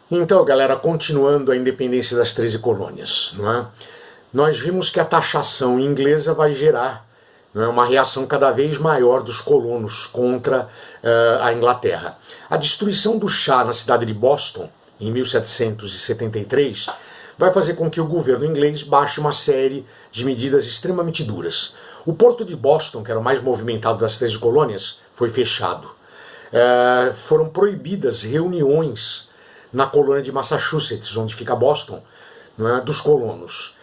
Então, galera, continuando a independência das 13 colônias, não é? Nós vimos que a taxação inglesa vai gerar, não é, uma reação cada vez maior dos colonos contra a Inglaterra. A destruição do chá na cidade de Boston, em 1773, vai fazer com que o governo inglês baixe uma série de medidas extremamente duras. O porto de Boston, que era o mais movimentado das 13 colônias, foi fechado. Foram proibidas reuniões na colônia de Massachusetts, onde fica Boston, não é, dos colonos.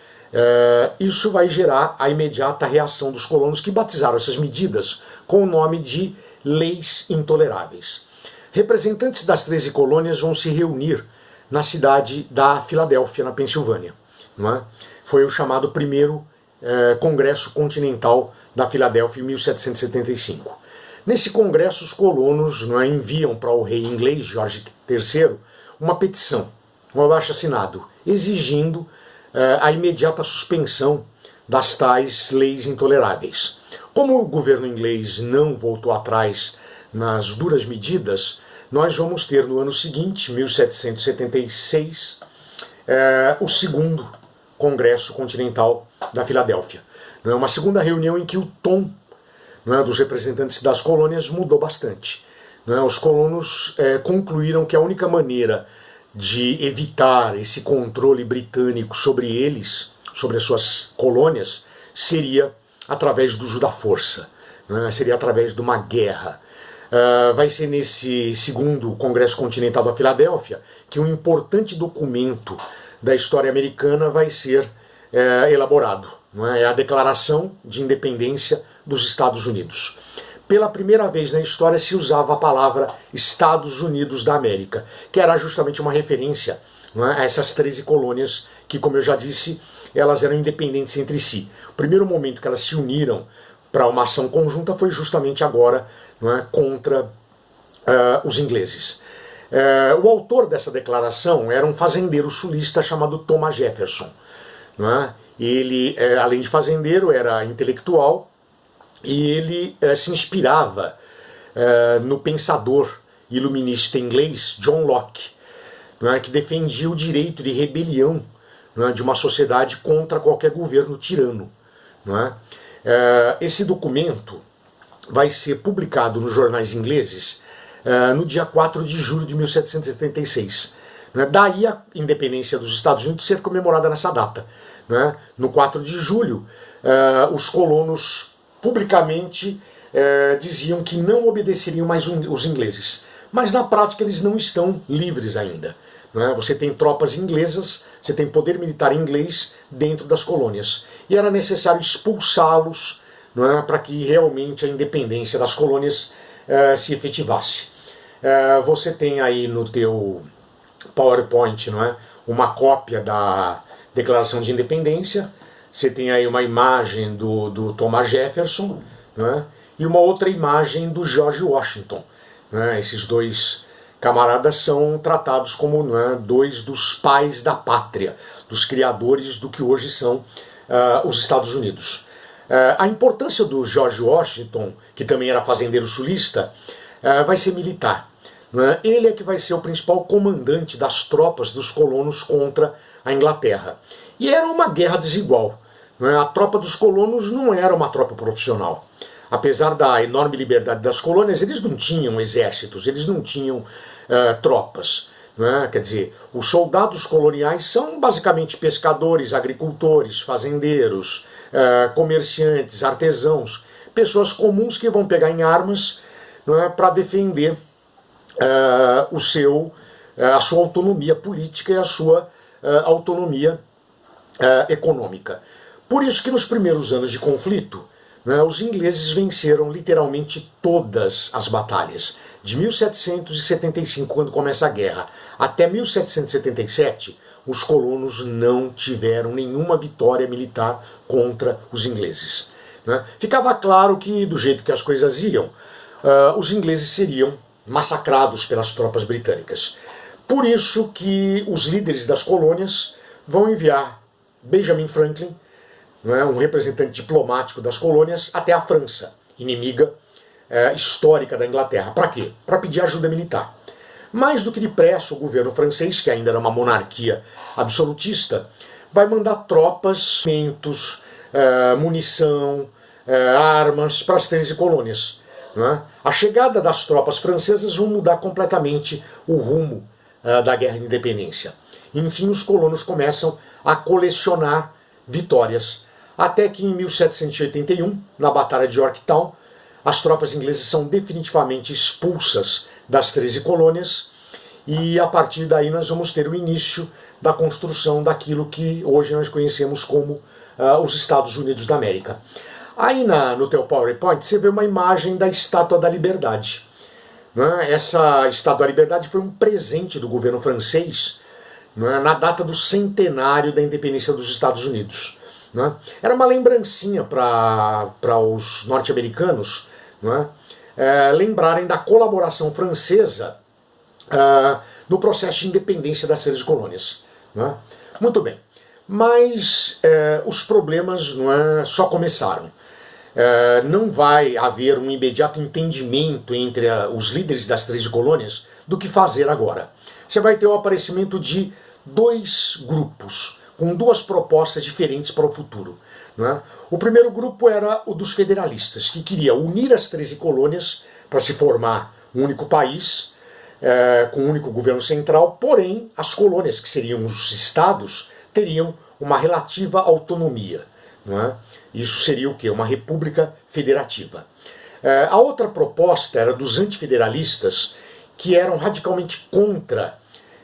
Isso vai gerar a imediata reação dos colonos, que batizaram essas medidas com o nome de Leis Intoleráveis. Representantes das 13 colônias vão se reunir na cidade da Filadélfia, na Pensilvânia. Não é? Foi o chamado primeiro Congresso Continental da Filadélfia, em 1775. Nesse congresso, os colonos, não é, enviam para o rei inglês, Jorge III, uma petição, um abaixo-assinado, exigindo a imediata suspensão das tais leis intoleráveis. Como o governo inglês não voltou atrás nas duras medidas, nós vamos ter no ano seguinte, 1776, o segundo Congresso Continental da Filadélfia. Uma segunda reunião em que o tom, não é, dos representantes das colônias mudou bastante. Não é? Os colonos concluíram que a única maneira de evitar esse controle britânico sobre eles, sobre as suas colônias, seria através do uso da força, não é? Seria através de uma guerra. Vai ser nesse segundo Congresso Continental da Filadélfia que um importante documento da história americana vai ser elaborado. Não é? É a Declaração de Independência dos Estados Unidos. Pela primeira vez na história se usava a palavra Estados Unidos da América, que era justamente uma referência, não é, a essas 13 colônias que, como eu já disse, elas eram independentes entre si. O primeiro momento que elas se uniram para uma ação conjunta foi justamente agora, não é, contra os ingleses. O autor dessa declaração era um fazendeiro sulista chamado Thomas Jefferson. Não é? Ele, além de fazendeiro, era intelectual, e ele se inspirava no pensador iluminista inglês John Locke, não é, que defendia o direito de rebelião, não é, de uma sociedade contra qualquer governo tirano. Não é? Esse documento vai ser publicado nos jornais ingleses no dia 4 de julho de 1776. Não é? Daí a independência dos Estados Unidos ser comemorada nessa data. Não é? No 4 de julho, os colonos publicamente diziam que não obedeceriam mais os ingleses. Mas na prática eles não estão livres ainda. Não é? Você tem tropas inglesas, você tem poder militar inglês dentro das colônias. E era necessário expulsá-los, não é, para que realmente a independência das colônias se efetivasse. Você tem aí no teu PowerPoint, não é, uma cópia da Declaração de Independência. Você tem aí uma imagem do Thomas Jefferson, né, e uma outra imagem do George Washington. Né. Esses dois camaradas são tratados como, né, dois dos pais da pátria, dos criadores do que hoje são os Estados Unidos. A importância do George Washington, que também era fazendeiro sulista, vai ser militar. Né. Ele é que vai ser o principal comandante das tropas dos colonos contra a Inglaterra. E era uma guerra desigual. A tropa dos colonos não era uma tropa profissional. Apesar da enorme liberdade das colônias, eles não tinham exércitos, eles não tinham tropas. Quer dizer, os soldados coloniais são basicamente pescadores, agricultores, fazendeiros, comerciantes, artesãos, pessoas comuns que vão pegar em armas para defender a sua autonomia política e a sua autonomia econômica. Por isso que nos primeiros anos de conflito, né, os ingleses venceram literalmente todas as batalhas. De 1775, quando começa a guerra, até 1777, os colonos não tiveram nenhuma vitória militar contra os ingleses. Né? Ficava claro que, do jeito que as coisas iam, os ingleses seriam massacrados pelas tropas britânicas. Por isso que os líderes das colônias vão enviar Benjamin Franklin, um representante diplomático das colônias, até a França, inimiga histórica da Inglaterra. Para quê? Para pedir ajuda militar. Mais do que depressa, o governo francês, que ainda era uma monarquia absolutista, vai mandar tropas, munição, armas para as 13 colônias. Né? A chegada das tropas francesas vão mudar completamente o rumo da Guerra de Independência. Enfim, os colonos começam a colecionar vitórias, até que em 1781, na Batalha de Yorktown, as tropas inglesas são definitivamente expulsas das 13 colônias, e a partir daí nós vamos ter o início da construção daquilo que hoje nós conhecemos como os Estados Unidos da América. Aí no teu PowerPoint você vê uma imagem da Estátua da Liberdade. Né? Essa Estátua da Liberdade foi um presente do governo francês, né, na data do centenário da independência dos Estados Unidos. Né? Era uma lembrancinha para os norte-americanos, né, lembrarem da colaboração francesa no processo de independência das 13 colônias. Né? Muito bem, mas os problemas só começaram. Não vai haver um imediato entendimento entre os líderes das 13 colônias do que fazer agora. Você vai ter o aparecimento de dois grupos, com duas propostas diferentes para o futuro. Né? O primeiro grupo era o dos federalistas, que queria unir as 13 colônias para se formar um único país, com um único governo central, porém as colônias, que seriam os estados, teriam uma relativa autonomia. Não é? Isso seria o quê? Uma república federativa. A outra proposta era dos antifederalistas, que eram radicalmente contra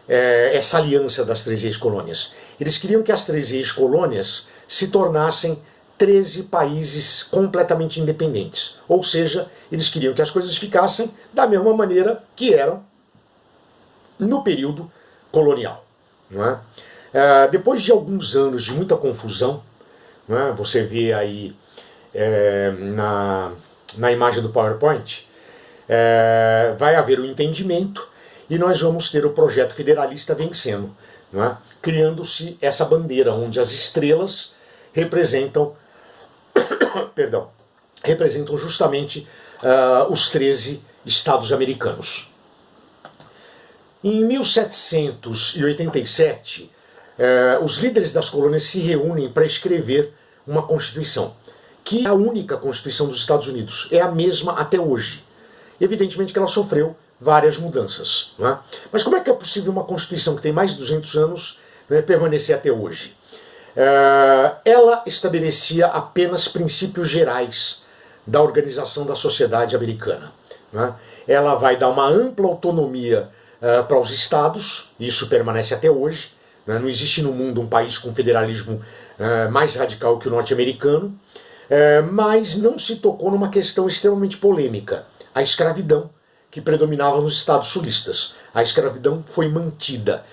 essa aliança das 13 ex-colônias. Eles queriam que as 13 ex-colônias se tornassem 13 países completamente independentes. Ou seja, eles queriam que as coisas ficassem da mesma maneira que eram no período colonial. Não é? Depois de alguns anos de muita confusão, não é? Você vê aí na imagem do PowerPoint, vai haver um entendimento e nós vamos ter o projeto federalista vencendo, não é? Criando-se essa bandeira onde as estrelas representam, representam justamente os 13 estados americanos. Em 1787, os líderes das colônias se reúnem para escrever uma Constituição, que é a única Constituição dos Estados Unidos, é a mesma até hoje. Evidentemente que ela sofreu várias mudanças. Não é? Mas como é que é possível uma Constituição que tem mais de 200 anos, né, permanecer até hoje? Ela estabelecia apenas princípios gerais da organização da sociedade americana. Não é? Ela vai dar uma ampla autonomia para os estados, e isso permanece até hoje. Né? Não existe no mundo um país com federalismo mais radical que o norte-americano, mas não se tocou numa questão extremamente polêmica, a escravidão, que predominava nos estados sulistas. A escravidão foi mantida.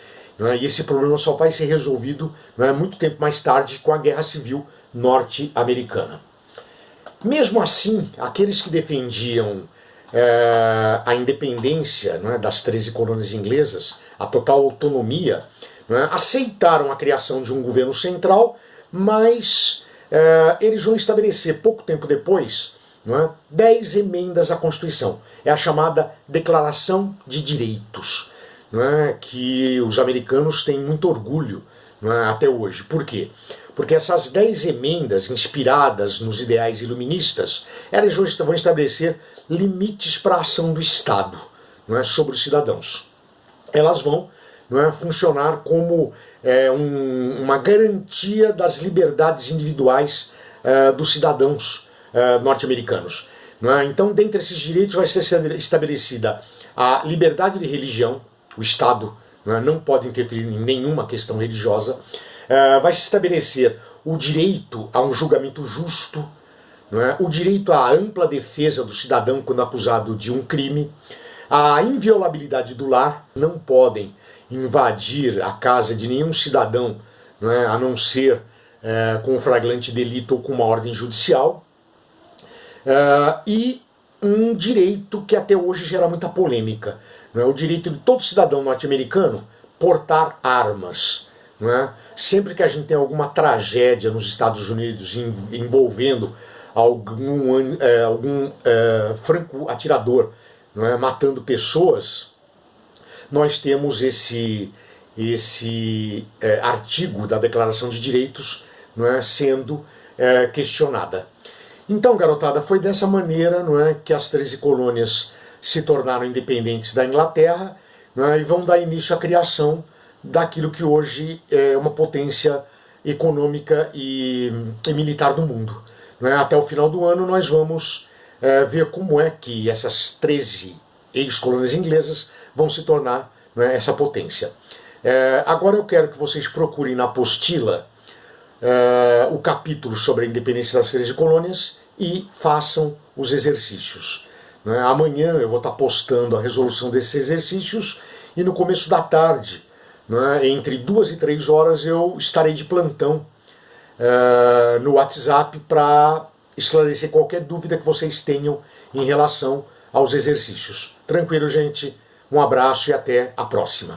E esse problema só vai ser resolvido muito tempo mais tarde com a Guerra Civil norte-americana. Mesmo assim, aqueles que defendiam a independência das 13 colônias inglesas, a total autonomia, aceitaram a criação de um governo central, mas eles vão estabelecer, pouco tempo depois, 10 emendas à Constituição. É a chamada Declaração de Direitos, que os americanos têm muito orgulho até hoje. Por quê? Porque essas 10 emendas, inspiradas nos ideais iluministas, elas vão estabelecer limites para a ação do Estado sobre os cidadãos. Elas vão funcionar como uma garantia das liberdades individuais dos cidadãos norte-americanos. Então, dentre esses direitos vai ser estabelecida a liberdade de religião, o Estado não pode interferir em nenhuma questão religiosa, vai se estabelecer o direito a um julgamento justo, o direito à ampla defesa do cidadão quando acusado de um crime, a inviolabilidade do lar, não podem invadir a casa de nenhum cidadão, a não ser com um flagrante delito ou com uma ordem judicial, e um direito que até hoje gera muita polêmica, o direito de todo cidadão norte-americano portar armas. Sempre que a gente tem alguma tragédia nos Estados Unidos envolvendo algum franco atirador matando pessoas, nós temos esse artigo da Declaração de Direitos, não é, sendo questionada. Então, garotada, foi dessa maneira, não é, que as 13 colônias se tornaram independentes da Inglaterra, não é, e vão dar início à criação daquilo que hoje é uma potência econômica e militar do mundo. Não é? Até o final do ano nós vamos ver como é que essas 13 ex-colônias inglesas vão se tornar, não é, essa potência. Agora eu quero que vocês procurem na apostila o capítulo sobre a independência das 13 colônias e façam os exercícios. Não é? Amanhã eu vou estar postando a resolução desses exercícios e no começo da tarde, não é, entre 2 e 3 horas, eu estarei de plantão no WhatsApp para esclarecer qualquer dúvida que vocês tenham em relação aos exercícios. Tranquilo, gente? Um abraço e até a próxima.